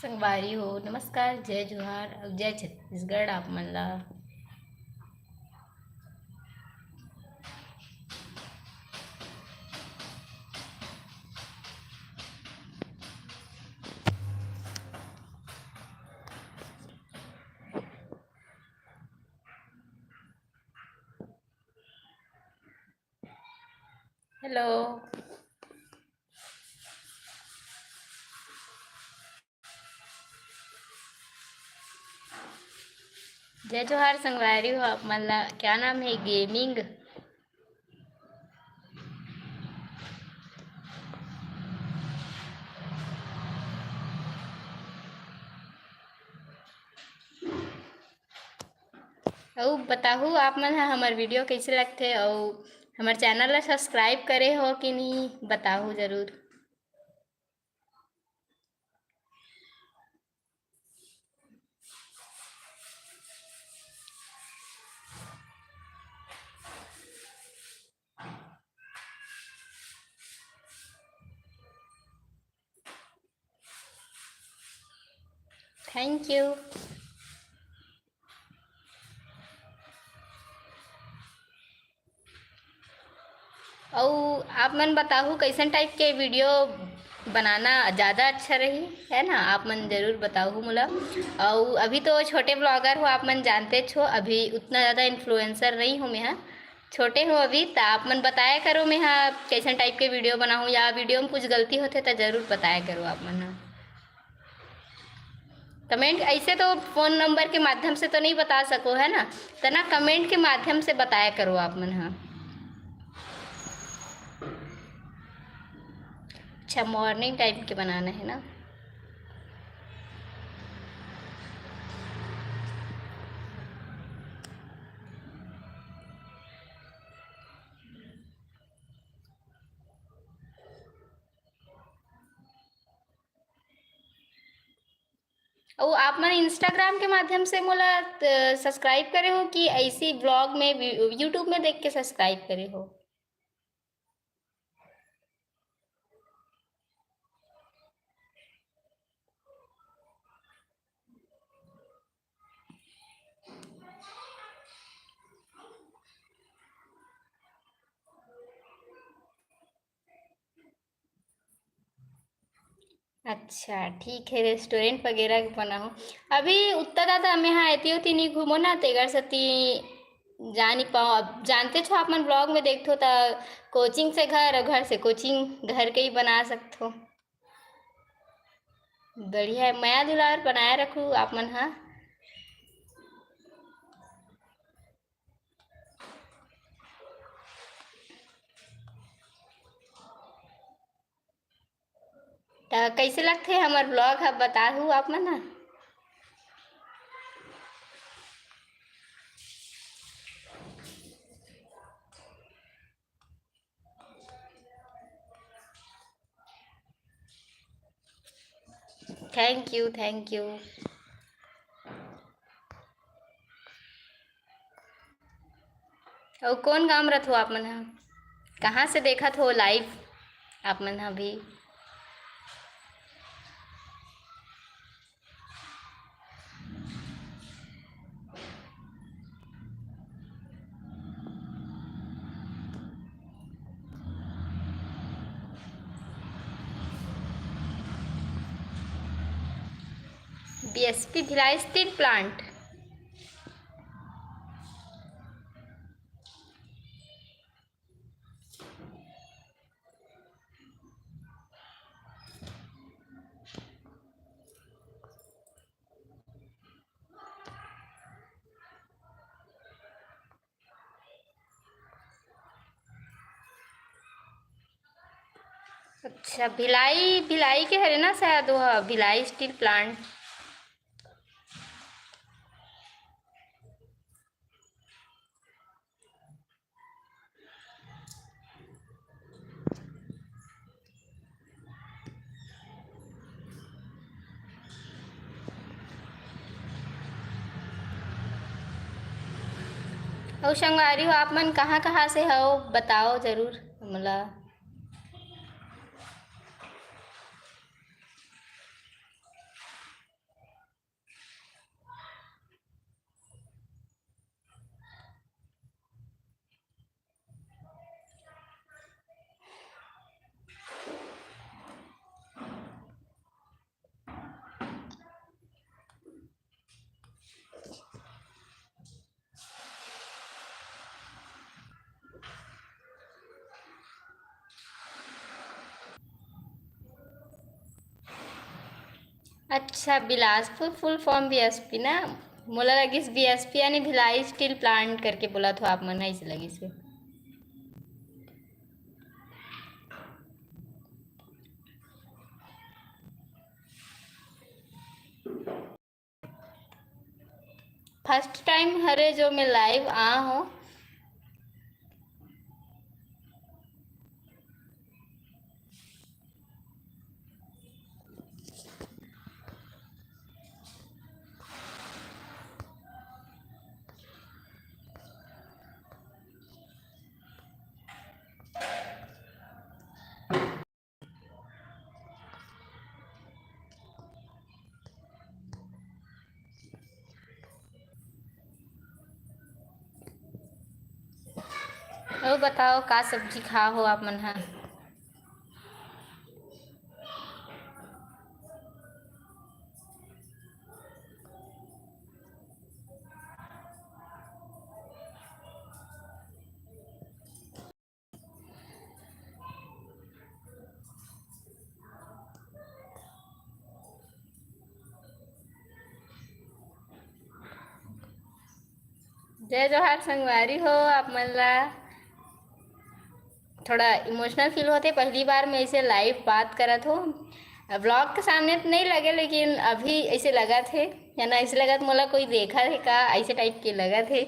संगवारी हो नमस्कार जय जोहार और जय छत्तीसगढ़ आप मन ला। हेलो जय जोहार संगवारी हो आप मन ला। क्या नाम है गेमिंग? और बताहू आप मन हा हमार वीडियो कैसे लगथे और हमार चैनल ला सब्सक्राइब करे हो कि नहीं बताहू जरूर। Thank you. और आप मन बताहू कैसन टाइप के वीडियो बनाना ज़्यादा अच्छा रही है ना, आप मन ज़रूर बताओ मोला। और अभी तो छोटे ब्लॉगर हो आप मन जानते छो, अभी उतना ज़्यादा इन्फ्लुएंसर नहीं हूँ मैं हाँ, छोटे हो अभी। तो आप मन बताया करो मैं हाँ कैसन टाइप के वीडियो बनाऊँ, या वीडियो में कुछ गलती होते तो ज़रूर बताया करो आप मन हाँ। कमेंट ऐसे तो फ़ोन नंबर के माध्यम से तो नहीं बता सको है ना, तो ना कमेंट के माध्यम से बताया करो आप मन हाँ। अच्छा मॉर्निंग टाइम के बनाना है ना। और आप मन इंस्टाग्राम के माध्यम से मोला सब्सक्राइब करे हो कि ऐसी ब्लॉग में यूट्यूब में देख के सब्सक्राइब करे हो? अच्छा ठीक है, रेस्टोरेंट वगैरह के बना हो। अभी उतना ज़्यादा मैं यहाँ आती होती नहीं घूमो ना तेगर सती जा नहीं पाओ। अब जानते छो आप मन ब्लॉग में देखते हो तो कोचिंग से घर और घर से कोचिंग घर के ही बना सकते हो। बढ़िया है, माया दुलार बनाए रखूँ आप मन हाँ। तो कैसे लगते हमार ब्लॉग है बताहू आप मन हाँ। Thank you thank you. और कौन गाँव रथ हो आप मन हाँ, कहाँ से देखा हो लाइव आप मन हाँ भी? BSP Bhilai steel plant. अच्छा भिलाई भिलाई के हरे ना शायद वह भिलाई स्टील प्लांट। और संगवारी हो आप मन कहाँ कहाँ से हो बताओ जरूर हमला। अच्छा, बिलासपुर फुल फॉर्म बीएसपी ना। मोला लगिस बीएसपी यानी भिलाई स्टील प्लांट करके बोला तो आप मन ऐसे लगी से। फर्स्ट टाइम हरे जो मैं लाइव आ हूँ। और बताओ का सब्जी खा हो आप मन हा। जय जोहार संगवारी हो आप मन ला। थोड़ा इमोशनल फील होते, पहली बार मैं ऐसे लाइव बात करत हो। ब्लॉग के सामने तो नहीं लगे, लेकिन अभी ऐसे लगा थे या ना, ऐसे लगा मोला कोई देखा थे का, ऐसे टाइप के लगा थे।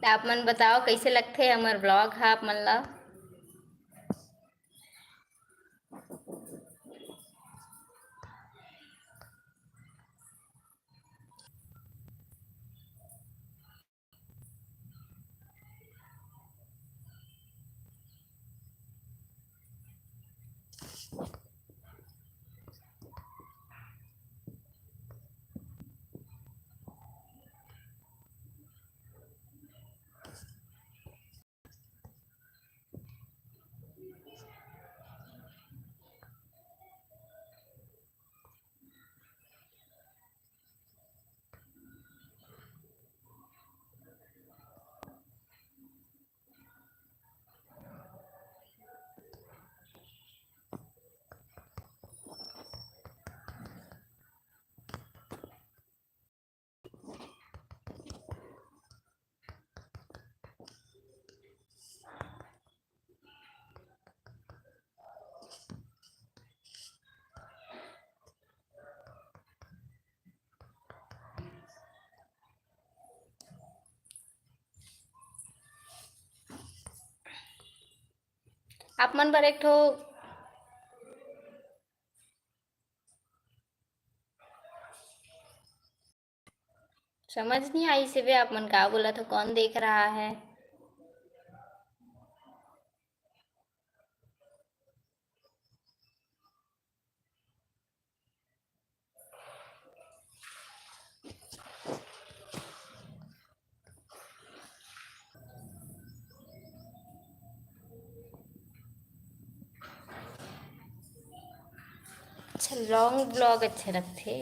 आप मन बताओ कैसे लगते हमार ब्लॉग है आप मन ला। आप मन पर एक ठो समझ नहीं आई से वे आप मन का बोला था, कौन देख रहा है। अच्छा, लॉन्ग ब्लॉग अच्छे लगते।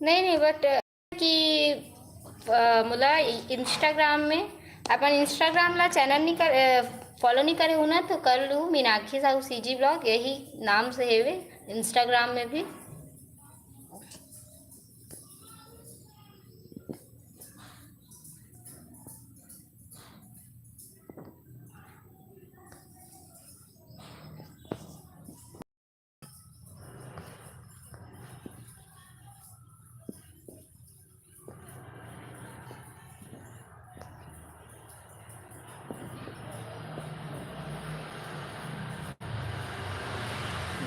नहीं नहीं, बट कि मोला इंस्टाग्राम में अपन इंस्टाग्राम ला चैनल नहीं कर, फॉलो नहीं करे हो ना, तो कर लूँ मीनाक्षी साहू सीजी ब्लॉग, यही नाम से है वे इंस्टाग्राम में भी।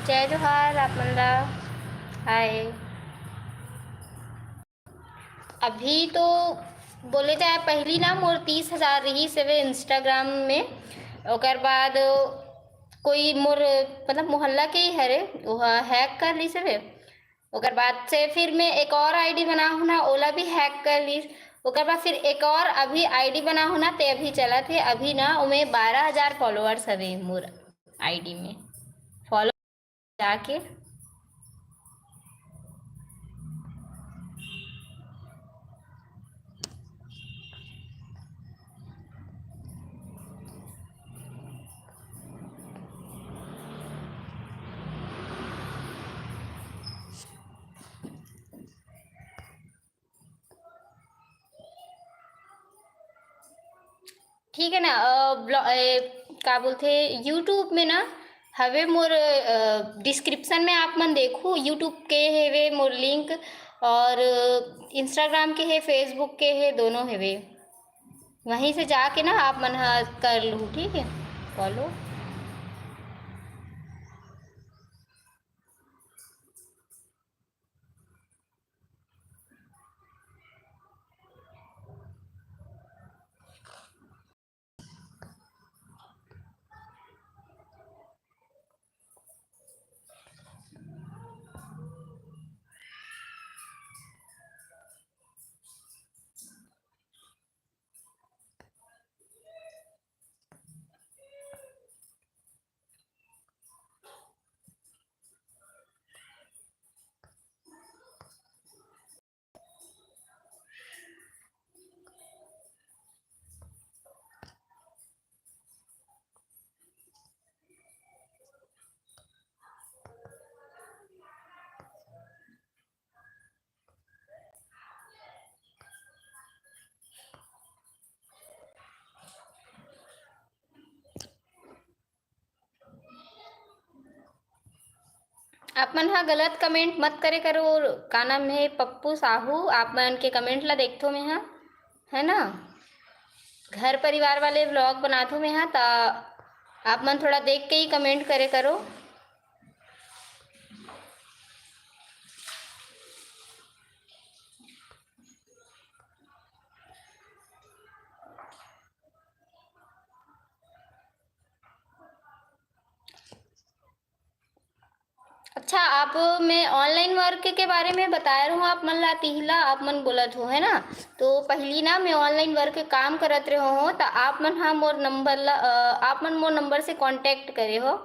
जय जोहार आप मन ला। हाय। अभी तो बोले जाए पहली ना मोर 30,000 रही से वे इंस्टाग्राम में। ओकर बाद कोई मोर मतलब मोहल्ला के ही हरे वो हैक कर ली से वे। ओकर बाद से फिर मैं एक और आईडी बना हूँ ना, ओला भी हैक कर ली। ओकर बाद फिर एक और अभी आईडी बना हूँ ना, ते अभी चला थे अभी ना उमें 12,000 फॉलोअर्स हवे मोर आईडी में। फॉलो जाके ठीक है ना। का बोलते यूट्यूब में ना हवे मोर डिस्क्रिप्शन में आप मन देखो, यूट्यूब के हेवे मोर लिंक, और इंस्टाग्राम के है, फेसबुक के है, दोनों हेवे। वहीं से जाके ना आप मन कर लूँ, ठीक है, फॉलो। आप मन हाँ गलत कमेंट मत करे करो। का नाम है पप्पू साहू, आप मन के कमेंट ला देखथो मैं हाँ, है ना। घर परिवार वाले व्लॉग बनाथो मैं हाँ, ता आप मन थोड़ा देख के ही कमेंट करे करो। अच्छा, आप मैं ऑनलाइन वर्क के बारे में बता रहा हूँ, आप मन ला तिहला आप मन बोलत हो, है ना। तो पहली ना मैं ऑनलाइन वर्क के काम करत रहे हो, तो आप मन हाँ मोर नंबर ला आप मन मोर नंबर से कांटेक्ट करे हो।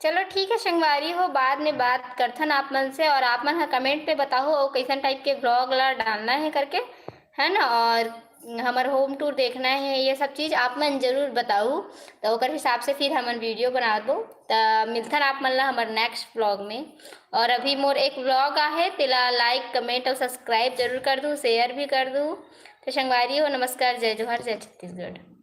चलो ठीक है संगवारी हो, बाद में बात करथन आप मन से, और आप मन हाँ कमेंट पे बताओ और कैसन टाइप के ब्लॉग ला डालना है करके, है ना। और हमार होम टूर देखना है, ये सब चीज़ आप मन जरूर बताओ, तो ओकर हिसाब से फिर हमन वीडियो बना दो। तो मिलथन आप मन ला हमार नेक्स्ट ब्लॉग में। और अभी मोर एक ब्लॉग आहे, तेला लाइक कमेंट और सब्सक्राइब जरूर कर दूँ, शेयर भी कर दूँ। तो संगवारी हो, नमस्कार, जय जोहार, जय छत्तीसगढ़।